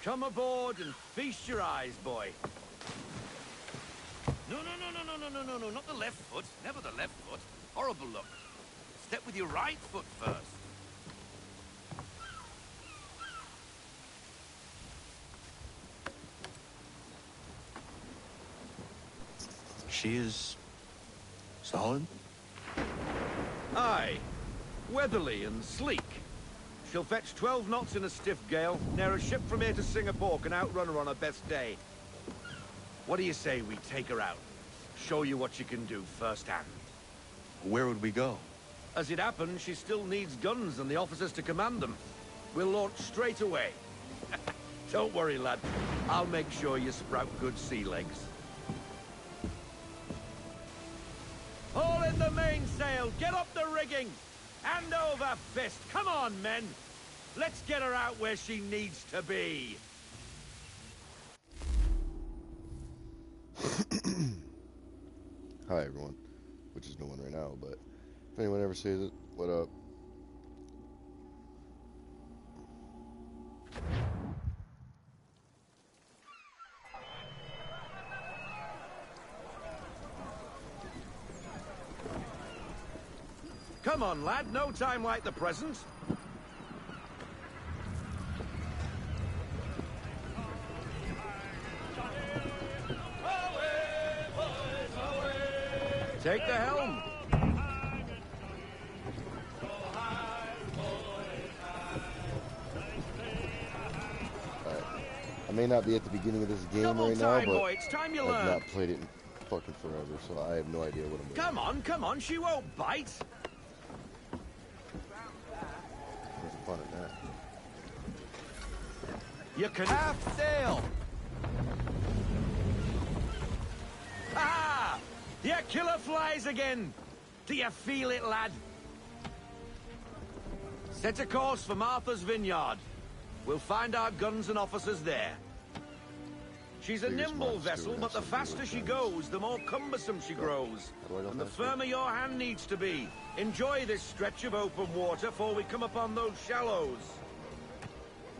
Come aboard and feast your eyes, boy. No, not the left foot. Never the left foot. Horrible look. Step with your right foot first. She is solid? Aye. Weatherly and sleek. She'll fetch 12 knots in a stiff gale, ne'er a ship from here to Singapore can outrun her on her best day. What do you say we take her out? Show you what she can do firsthand. Where would we go? As it happens, she still needs guns and the officers to command them. We'll launch straight away. Don't worry, lad. I'll make sure you sprout good sea legs. Haul in the mainsail! Get up the rigging! Hand over fist! Come on, men! Let's get her out where she needs to be! Hi everyone, which is no one right now, but if anyone ever sees it, what up? Come on, lad, no time like the present. Take the helm. I may not be at the beginning of this game Double right now, time, but boy. It's time you I've learn. not played it in fucking forever, so I have no idea what I'm doing. Come on, she won't bite. There's fun in that. You can half sail. Ah! Your killer flies again. Do you feel it, lad? Set a course for Martha's Vineyard. We'll find our guns and officers there. She's a nimble vessel, but the faster she goes, the more cumbersome she grows. And the firmer your hand needs to be. Enjoy this stretch of open water before we come upon those shallows.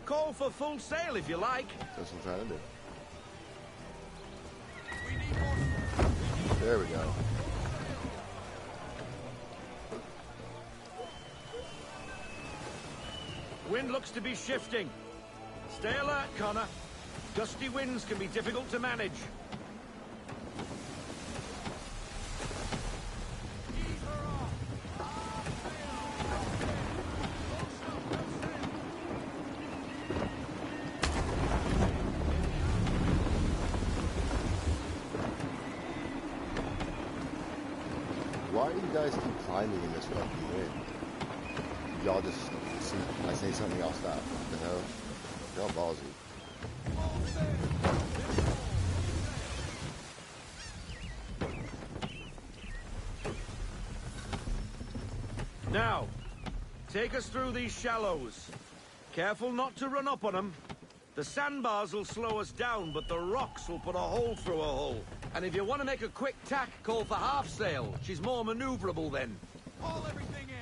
Call for full sail if you like. That's what I'm trying to do. There we go. Wind looks to be shifting. Stay alert, Connor. Gusty winds can be difficult to manage. Why do you guys keep climbing in this fucking wind? Y'all just see, I say something, y'all stop. What the hell? Y'all ballsy. Now, take us through these shallows. Careful not to run up on them. The sandbars will slow us down, but the rocks will put a hole through a hull. And if you want to make a quick tack, call for half sail. She's more maneuverable then. Haul everything in!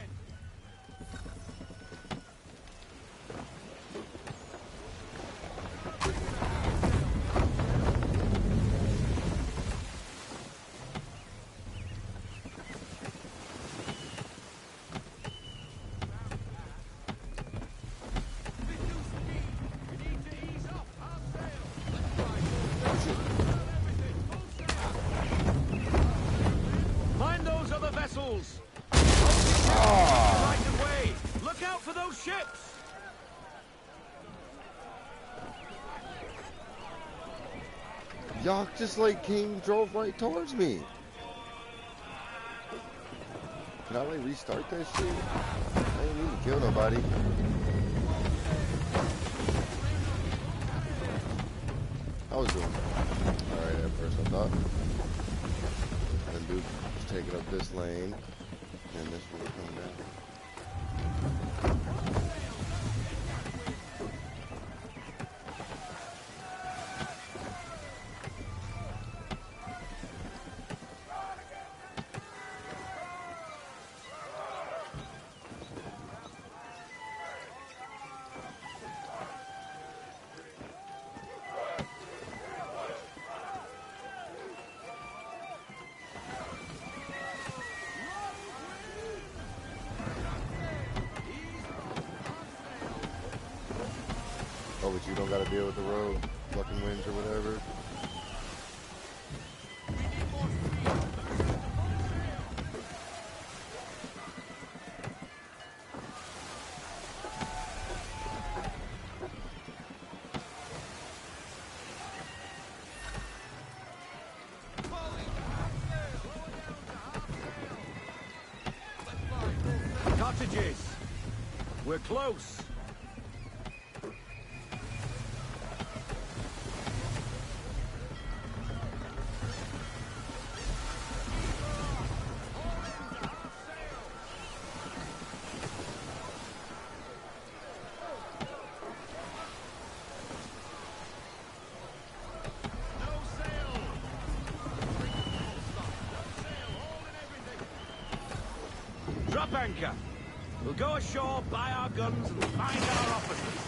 Mind those other vessels! Right away! Look out for those ships! Y'all just like drove right towards me. Can I like restart that shit? I didn't need to kill nobody. I was doing alright at first, I thought. And dude was taking up this lane, and this one coming down. Oh, but you don't gotta deal with the road, fucking winds or whatever. Cottages. We're close. Drop anchor. We'll go ashore, buy our guns, and find our officers.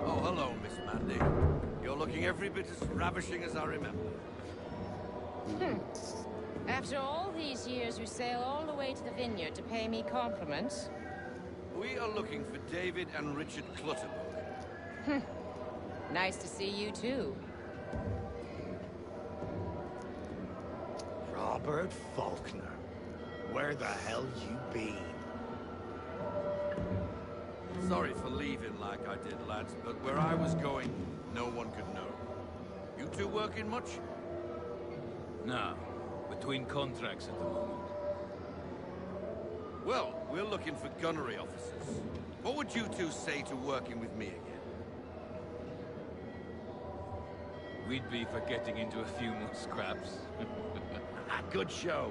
Oh, hello, Miss Mandy. You're looking every bit as ravishing as I remember. After all these years, you sail all the way to the vineyard to pay me compliments? We are looking for David and Richard Clutterbuck. Nice to see you, too. Robert Faulkner. Where the hell you been? Sorry for leaving like I did, lads, but where I was going, no one could know. You two working much? No. Between contracts at the moment. Well, we're looking for gunnery officers. What would you two say to working with me again? We'd be for getting into a few more scraps. Good show.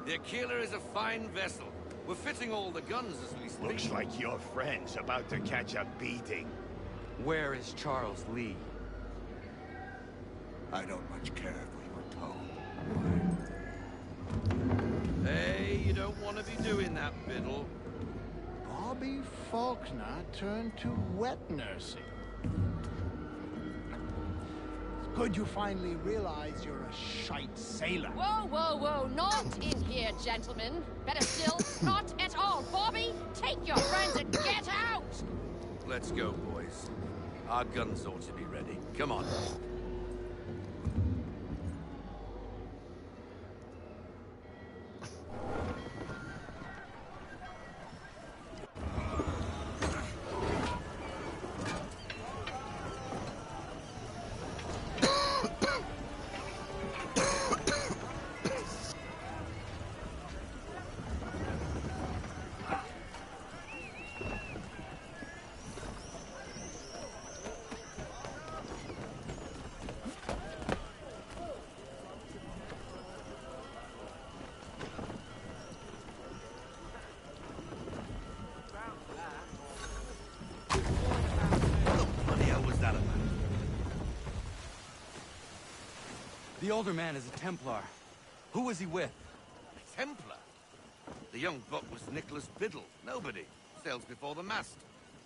The Aquila is a fine vessel. We're fitting all the guns as we speak. Looks like your friend's about to catch a beating. Where is Charles Lee? I don't much care if we were told. Hey, you don't want to be doing that, Biddle. Bobby Faulkner turned to wet nursing. It's good you finally realize you're a shite sailor. Whoa, whoa, whoa, not in here, gentlemen. Better still, not at all. Bobby, take your friends and get out! Let's go, boys. Our guns ought to be ready. Come on. The older man is a Templar. Who was he with? A Templar? The young buck was Nicholas Biddle. Nobody. Sails before the mast.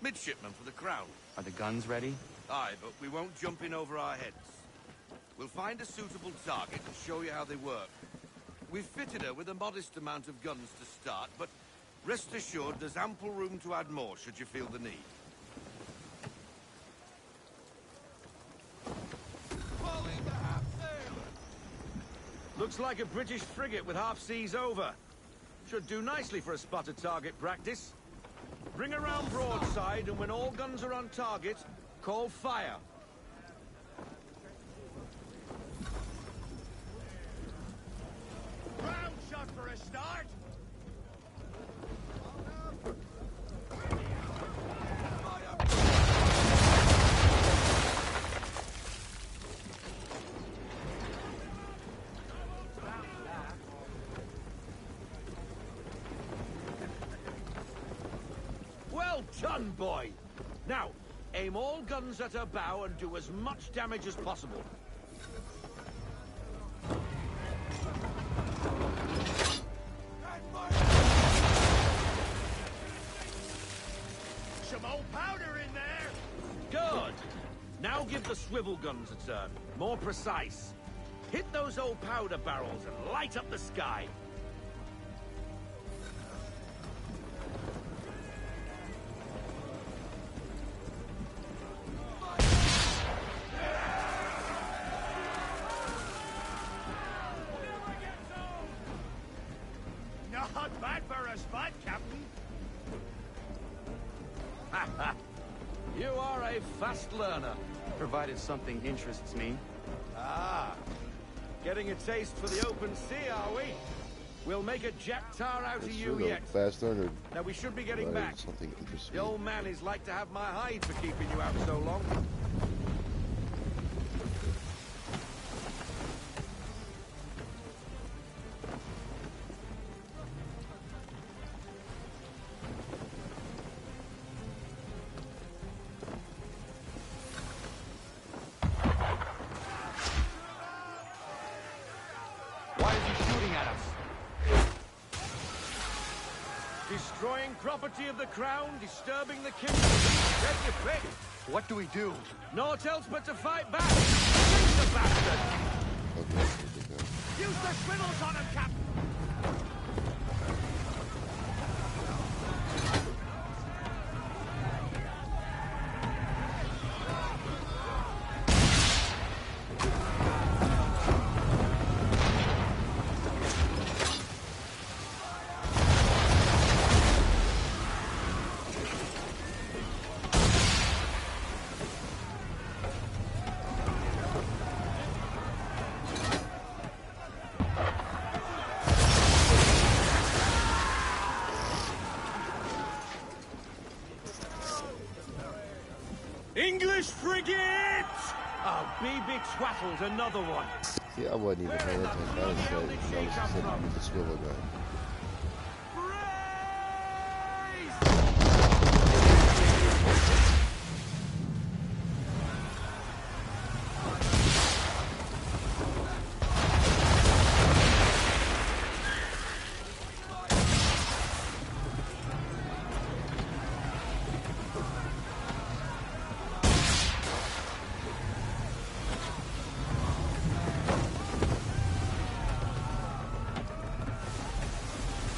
Midshipman for the Crown. Are the guns ready? Aye, but we won't jump in over our heads. We'll find a suitable target and show you how they work. We've fitted her with a modest amount of guns to start, but rest assured there's ample room to add more should you feel the need. Looks like a British frigate with half seas over. Should do nicely for a spotted target practice. Bring around broadside, and when all guns are on target, call fire. Round shot for a start. Well done, boy! Now, aim all guns at her bow and do as much damage as possible. Some old powder in there. Good. Now give the swivel guns a turn. More precise. Hit those old powder barrels and light up the sky. Not bad for a spot, Captain. You are a fast learner. Provided something interests me. Ah, getting a taste for the open sea, are we? We'll make a jack tar out of you yet. Fast learner. Now we should be getting back. Something interesting. The old man is like to have my hide for keeping you out so long. Why is he shooting at us? Destroying property of the crown, disturbing the kingdom. Take your pick. What do we do? Naught else but to fight back. Shoot the bastard! Okay. Use the swivels on him, Captain. English frigate! Oh, BB twattled another one. See, I wasn't even paying attention. I was just with the swivel gun.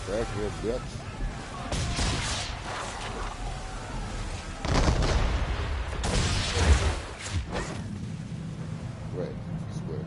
Crack your guts. Right, square.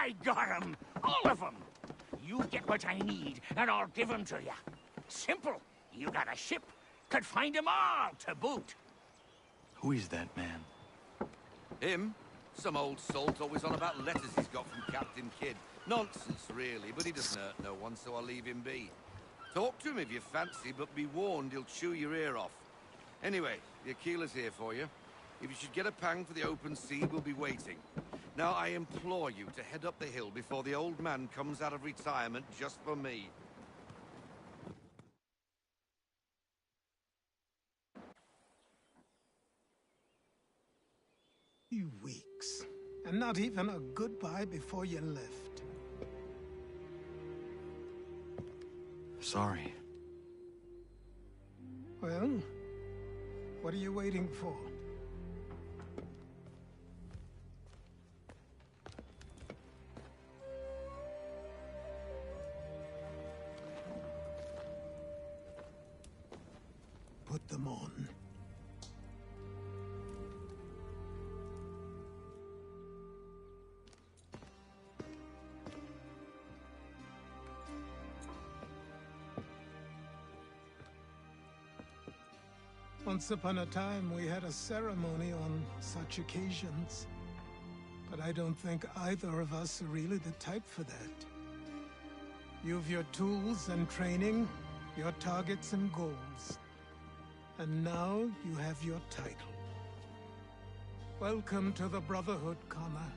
I got 'em! All of 'em! You get what I need, and I'll give 'em to you. Simple. You got a ship. Could find 'em all to boot. Who is that man? Him? Some old salt always on about letters he's got from Captain Kidd. Nonsense, really, but he doesn't hurt no one, so I'll leave him be. Talk to him if you fancy, but be warned he'll chew your ear off. Anyway, the Aquila's here for you. If you should get a pang for the open sea, we'll be waiting. Now, I implore you to head up the hill before the old man comes out of retirement just for me. Weeks. And not even a goodbye before you left. Sorry. Well, what are you waiting for? Put them on. Once upon a time, we had a ceremony on such occasions. But I don't think either of us are really the type for that. You've your tools and training, your targets and goals. And now you have your title. Welcome to the Brotherhood, Connor.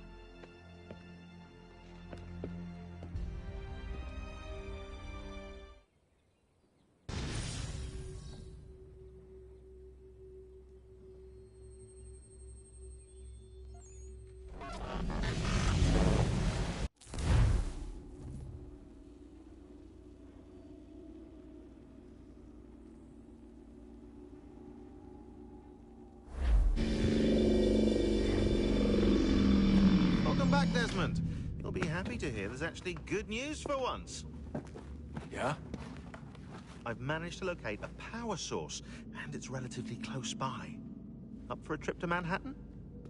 Welcome back, Desmond. You'll be happy to hear there's actually good news for once. Yeah? I've managed to locate a power source, and it's relatively close by. Up for a trip to Manhattan?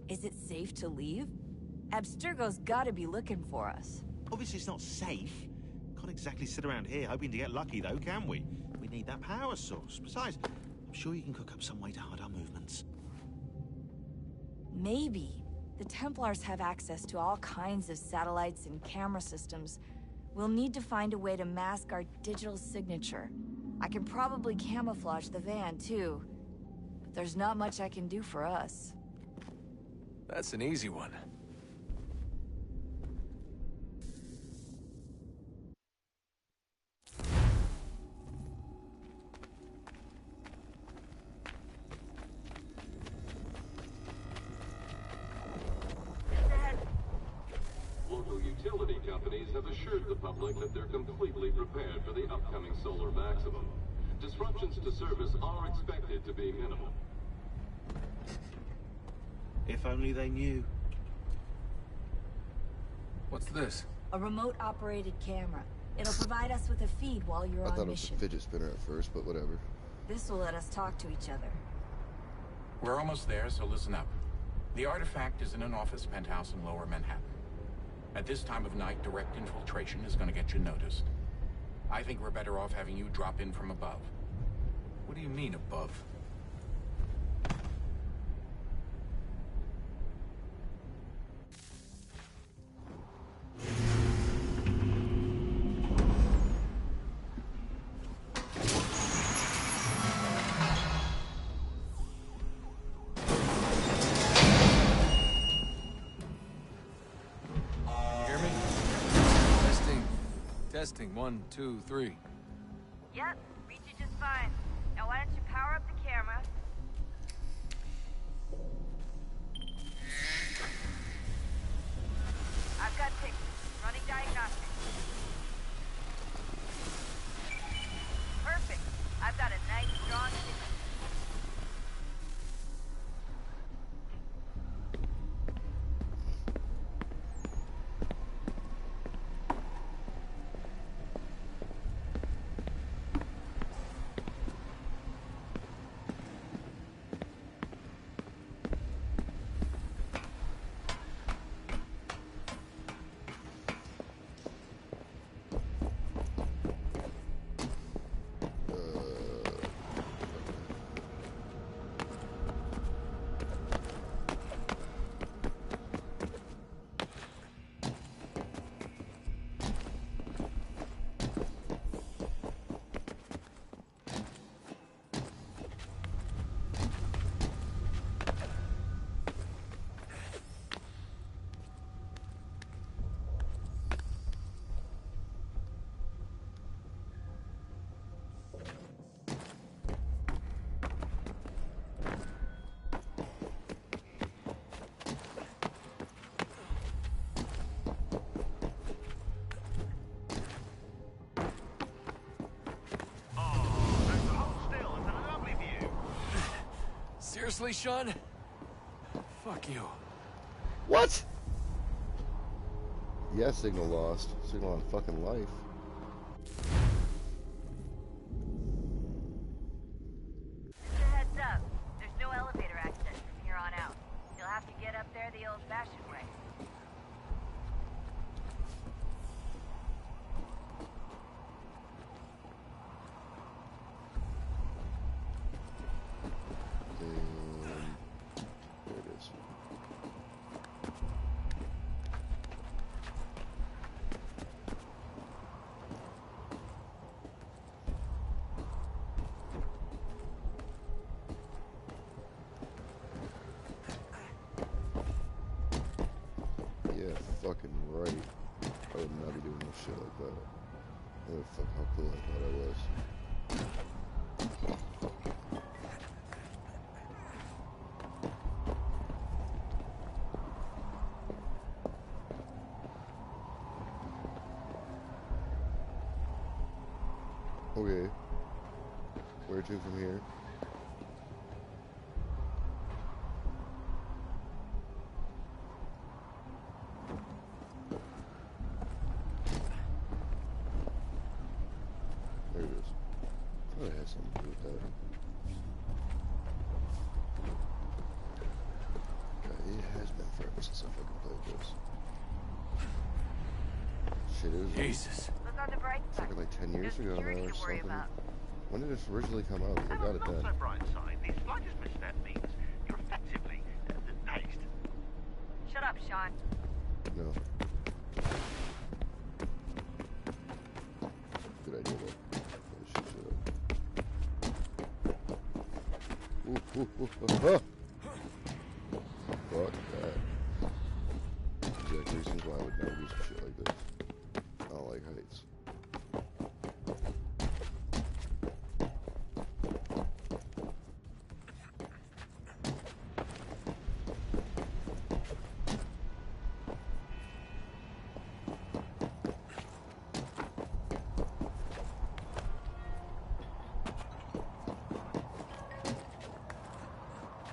Is it safe to leave? Abstergo's gotta be looking for us. Obviously it's not safe. Can't exactly sit around here hoping to get lucky, though, can we? We need that power source. Besides, I'm sure you can cook up some way to hide our movements. Maybe. The Templars have access to all kinds of satellites and camera systems. We'll need to find a way to mask our digital signature. I can probably camouflage the van, too. But there's not much I can do for us. That's an easy one. Local utility companies have assured the public that they're completely prepared for the upcoming solar maximum. Disruptions to service are expected to be minimal. If only they knew. What's this? A remote-operated camera. It'll provide us with a feed while you're I on thought it was mission. a fidget spinner at first, but whatever. This will let us talk to each other. We're almost there, so listen up. The artifact is in an office penthouse in Lower Manhattan. At this time of night, direct infiltration is going to get you noticed. I think we're better off having you drop in from above. What do you mean, above? Testing, 1, 2, 3. Yep, reach it just fine. Now why don't you power up the camera? I've got pictures. Running diagnostics. Perfect. I've got a nice strong signal. Seriously, Sean? Fuck you. What? Yeah, signal lost. Signal on fucking life. Just a heads up. There's no elevator access from here on out. You'll have to get up there the old-fashioned way. There it is. Yeah, fucking right. I would not be doing no shit like that. Oh, fuck, how cool I thought I was. Okay. Where to from here? There it is. I thought it had something to do with that. God, it has been forever since I fucking played this. Shit, it was Jesus. Look on the bright side. fucking like 10 years ago now Security or to worry something. about. When did this originally come out? I got it Not then. so bright side. The slightest misstep means you're effectively hazed. Shut up, Sean. No. Good idea, though. Probably should shut up. Ooh. Fuck that. Exact reasons why I would never do some shit like this. I don't like heights.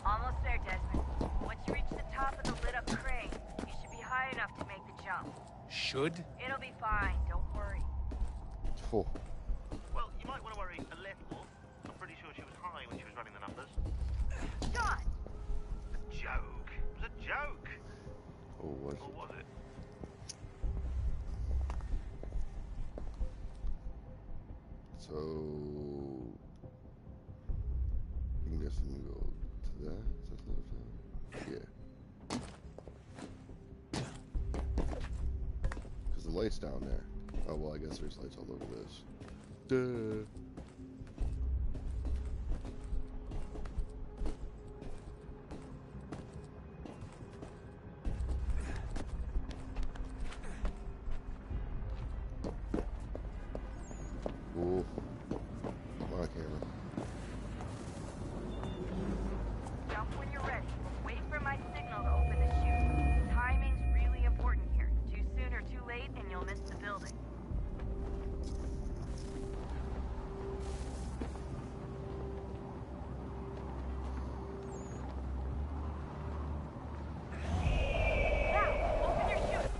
Almost there, Desmond. Once you reach the top of the lit-up crane, you should be high enough to make the jump. Should? It'll be fine, don't worry. Oh. Well, you might want to worry a little. I'm pretty sure she was high when she was running the numbers. Sean! A joke. It was a joke. Oh, was Or it? was it? So... I'm guessing we go to that? Is that the other side? Yeah. Because the light's down there. Oh, well, I guess there's lights all over this. Duh. Ooh. Come on, camera. Jump when you're ready. Wait for my signal to open the chute. Timing's really important here. Too soon or too late, and you'll miss the building. Now, open your chute.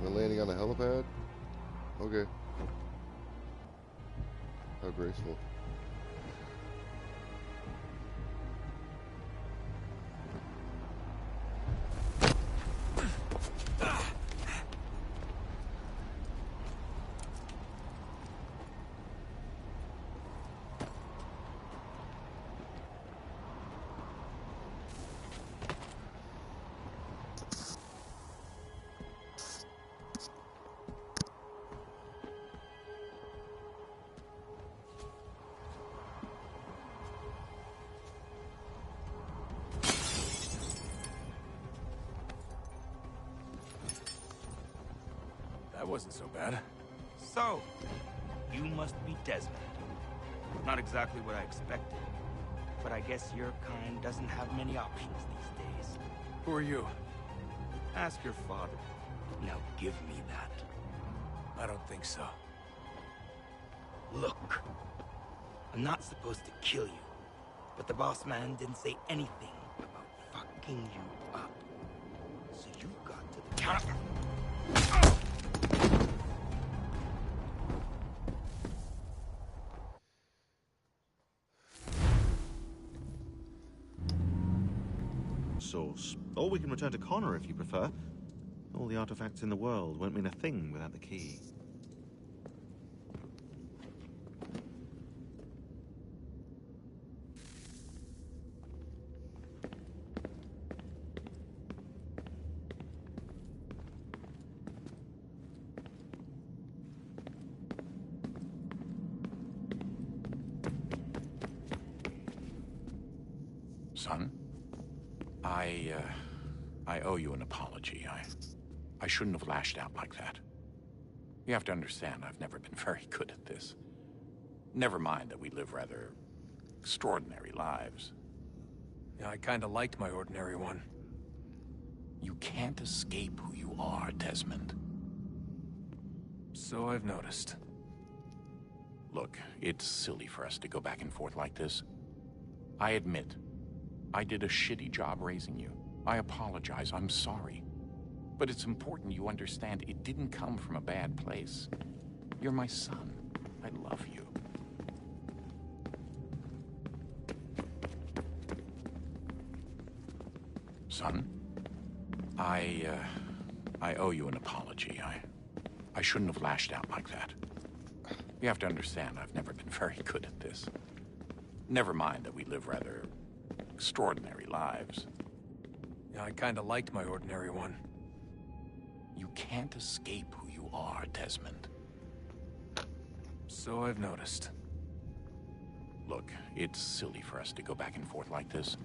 We're landing on the helipad? Okay. How graceful. That wasn't so bad. So, you must be Desmond. Not exactly what I expected, but I guess your kind doesn't have many options these days. Who are you? Ask your father. Now give me that. I don't think so. Look, I'm not supposed to kill you, but the boss man didn't say anything about fucking you up. So you got to the counter. Source. Or we can return to Connor if you prefer. All the artifacts in the world won't mean a thing without the key. Son, I owe you an apology. I shouldn't have lashed out like that. You have to understand, I've never been very good at this. Never mind that we live rather extraordinary lives. Yeah, I kinda liked my ordinary one. You can't escape who you are, Desmond. So I've noticed. Look, it's silly for us to go back and forth like this. I admit, I did a shitty job raising you. I apologize, I'm sorry. But it's important you understand it didn't come from a bad place. You're my son. I love you. Son, I owe you an apology. I shouldn't have lashed out like that. You have to understand, I've never been very good at this. Never mind that we live rather extraordinary lives. Yeah, I kinda liked my ordinary one. You can't escape who you are, Desmond. So I've noticed. Look, it's silly for us to go back and forth like this.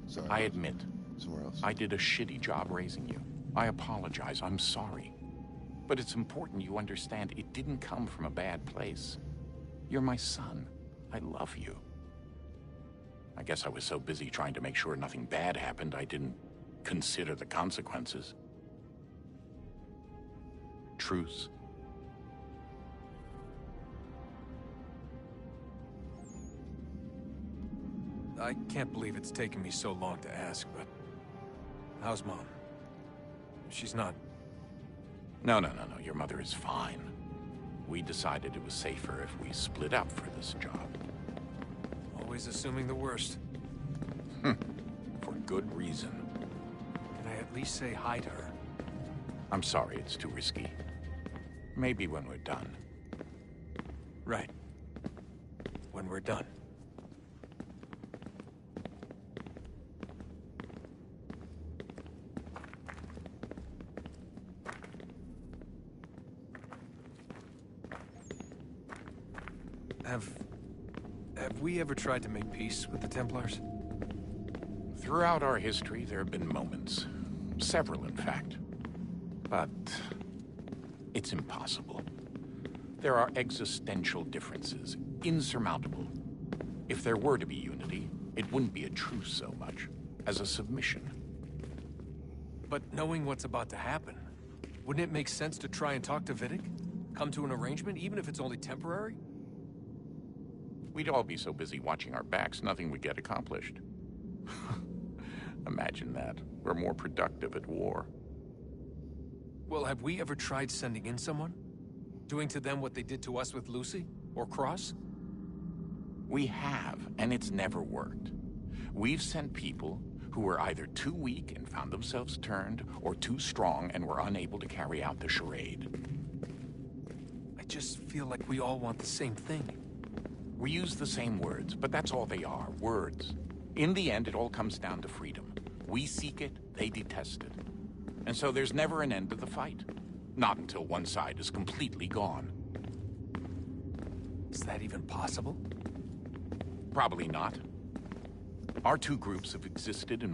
Sorry. I admit, Somewhere else. I did a shitty job raising you. I apologize, I'm sorry. But it's important you understand it didn't come from a bad place. You're my son. I love you. I guess I was so busy trying to make sure nothing bad happened, I didn't consider the consequences. Truce. I can't believe it's taken me so long to ask, but... how's Mom? She's not... No. Your mother is fine. We decided it was safer if we split up for this job. Always assuming the worst. For good reason. Can I at least say hi to her? I'm sorry, it's too risky. Maybe when we're done. Right. When we're done. Have we ever tried to make peace with the Templars? Throughout our history, there have been moments. Several, in fact. But it's impossible. There are existential differences, insurmountable. If there were to be unity, it wouldn't be a truce so much as a submission. But knowing what's about to happen, wouldn't it make sense to try and talk to Vidic? Come to an arrangement, even if it's only temporary? We'd all be so busy watching our backs, nothing would get accomplished. Imagine that. We're more productive at war. Well, have we ever tried sending in someone? Doing to them what they did to us with Lucy? Or Cross? We have, and it's never worked. We've sent people who were either too weak and found themselves turned, or too strong and were unable to carry out the charade. I just feel like we all want the same thing. We use the same words, but that's all they are, words. In the end, it all comes down to freedom. We seek it, they detest it. And so there's never an end to the fight. Not until one side is completely gone. Is that even possible? Probably not. Our two groups have existed in